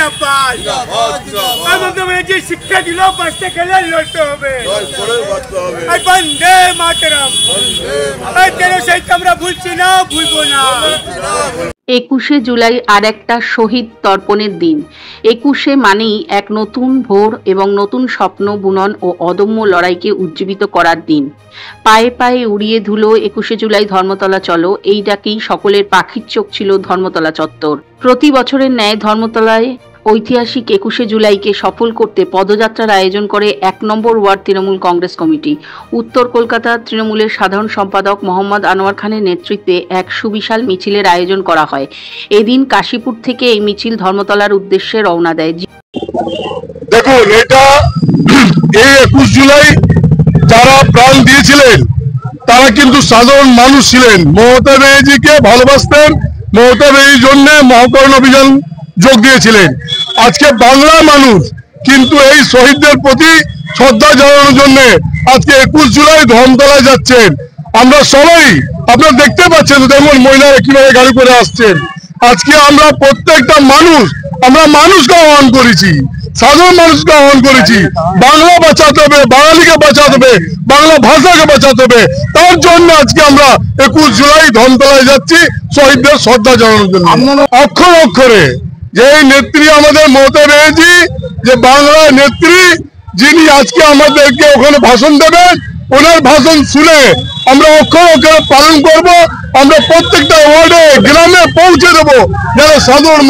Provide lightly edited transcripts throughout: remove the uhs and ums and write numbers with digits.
জিন্দাবাদ। মমতা ব্যানার্জি শিক্ষা দিল, বাঁচতে গেলে লড়তে হবে। বন্দে মাতরম। কেন সেইটা আমরা ভুলছি না, ভুলবো না। 21শে জুলাই আর একটা শহীদ তর্পণের দিন। 21শে মানেই এক নতুন ভোর এবং নতুন স্বপ্ন বুনন ও অদম্য লড়াইকে উজ্জীবিত করার দিন। পায়ে পায়ে উড়িয়ে ধুলো 21শে জুলাই ধর্মতলা চলো, এই ডাকেই সকলের পাখির চোখ ছিল ধর্মতলা চত্বর। প্রতি বছরের ন্যায় ধর্মতলায় ঐতিহাসিক 21শে জুলাইকে সফল করতে পদযাত্রার আয়োজন করে 1 নম্বর ওয়ার্ড তৃণমূল কংগ্রেস কমিটি। উত্তর কলকাতার তৃণমূলের সাধারণ সম্পাদক মোহাম্মদ আনোয়ার খানের নেতৃত্বে এক সুবিশাল মিছিলের আয়োজন করা হয়। এদিন কাশীপুর থেকে এই মিছিল ধর্মতলার উদ্দেশ্যে রওনা দেয়। দেখুন, এটা এই 21 জুলাই যারা প্রাণ দিয়েছিলেন তারা কিন্তু সাধারণ মানুষ ছিলেন। মমতা ব্যানার্জিকে ভালোবাসতেন, মমতা ব্যানার্জির জন্য মহাকরণ অভিযান যোগ দিয়েছিলেন। আজকে বাংলার মানুষ কিন্তু এই শহীদদের প্রতি শ্রদ্ধা জানানোর জন্য আজকে 21 জুলাই ধর্মতলায় যাচ্ছেন। আমরা সবাই আপনারা দেখতে পাচ্ছেন যেমন মহিলারা কিভাবে গাড়ি করে আসছেন। আজকে আমরা প্রত্যেকটা মানুষ, আমরা মানুষকে আহ্বান করেছি, সাধারণ মানুষকে আহ্বান করেছি, বাংলা বাঁচাতে হবে, বাঙালিকে বাঁচাতে হবে, বাংলা ভাষাকে বাঁচাতে হবে। তার জন্য আজকে আমরা 21 জুলাই ধর্মতলায় যাচ্ছি শহীদদের শ্রদ্ধা জানানোর জন্য। অক্ষরে অক্ষরে যে নেত্রী আমাদের মমতা ব্যানার্জি, যে বাংলার নেত্রী, যিনি আজকে আমাদেরকে ওখানে ভাষণ দেবেন, ওনার ভাষণ শুনে আমরা অক্ষরে অক্ষরে পালন করব। আমরা প্রত্যেকটা ওয়ার্ডে গ্রামে পৌঁছে দেবো, যেন সাধারণ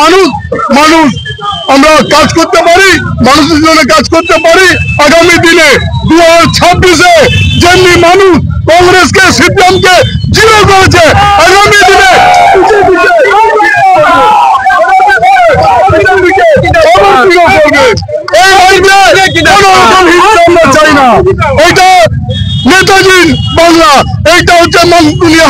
মানুষ আমরা কাজ করতে পারি, মানুষের জন্য কাজ করতে পারি। আগামী দিনে 2026-এ যেমনি মানুষ কংগ্রেসকে, সিপিএমকে জিরো করেছে, আগামী দিনে চাই না। এটা নেতাজির বাংলা, এইটা হচ্ছে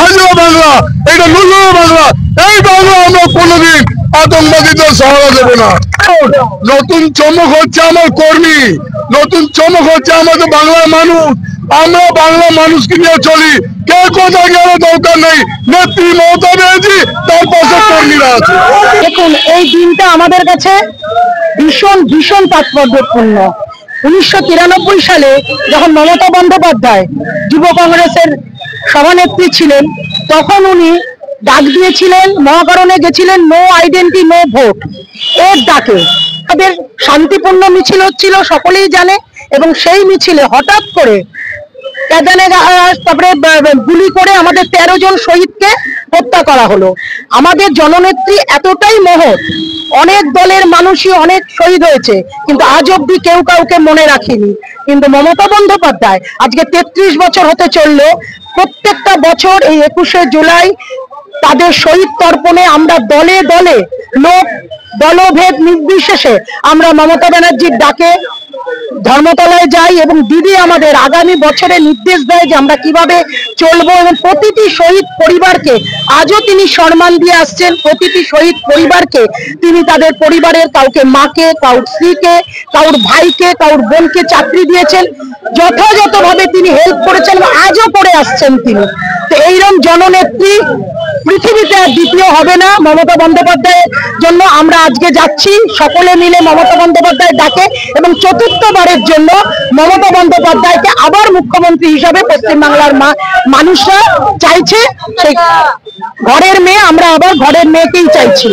হাজরা বাংলা, এটা নজর বাংলা। এই বাংলা আমরা কোনোদিন আতঙ্কবাদীদের সহায়তা দেবো না। নতুন চমক হচ্ছে আমার কর্মী, নতুন চমক হচ্ছে আমাদের বাংলার মানুষ। আমরা বাংলা মানুষকে নিয়ে চলি, কে কোথায় গেলে দরকার নেই। নেত্রী মমতা ব্যানার্জি, তার পাশে কর্মীরা আছে। দেখুন, এই দিনটা আমাদের কাছে ভীষণ ভীষণ তাৎপর্যপূর্ণ। 1993 সালে যখন মমতা বন্দ্যোপাধ্যায় যুব কংগ্রেসের সভানেত্রী ছিলেন, তখন উনি ডাক দিয়েছিলেন, মহাকরণে গেছিলেন নো আইডেন্টি নো ভোট এর ডাকে। তাদের শান্তিপূর্ণ মিছিল হচ্ছিল, সকলেই জানে। এবং সেই মিছিলে হঠাৎ করে তারপরে গুলি করে আমাদের 13 জন শহীদকে হত্যা করা হলো। আমাদের জননেত্রী এতটাই মহৎ, অনেক দলের মানুষই অনেক শহীদ হয়েছে, কিন্তু আজ অব্দি কেউ কাউকে মনে রাখেনি। কিন্তু মমতা বন্দ্যোপাধ্যায় আজকে 33 বছর হতে চললো, প্রত্যেকটা বছর এই 21শে জুলাই তাদের শহীদ তর্পণে আমরা দলে দলে দলভেদ নির্বিশেষে আমরা মমতা ব্যানার্জির ডাকে ধর্মতলায় যাই এবং দিদি আমাদের আগামী বছরে নির্দেশ দেয় যে আমরা কিভাবে চলবো। এবং প্রতিটি শহীদ পরিবারকে আজও তিনি সম্মান দিয়ে আসছেন। প্রতিটি শহীদ পরিবারকে তিনি তাদের পরিবারের কাউকে মাকে, কাউর স্ত্রীকে, কাউর ভাইকে, কাউর বোনকে চাকরি দিয়েছেন, যথাযথভাবে তিনি হেল্প করেছেন, আজও করে আসছেন তিনি। তো এইরকম জননেত্রী পৃথিবীতে আর দ্বিতীয় হবে না। মমতা বন্দ্যোপাধ্যায়ের জন্য আমরা আজকে যাচ্ছি সকলে মিলে মমতা বন্দ্যোপাধ্যায়ের ডাকে, এবং চতুর্থবারের জন্য মমতা বন্দ্যোপাধ্যায়কে আবার মুখ্যমন্ত্রী হিসাবে পশ্চিমবাংলার মানুষরা চাইছে। সেই ঘরের মেয়ে, আমরা আবার ঘরের মেয়েকেই চাইছি।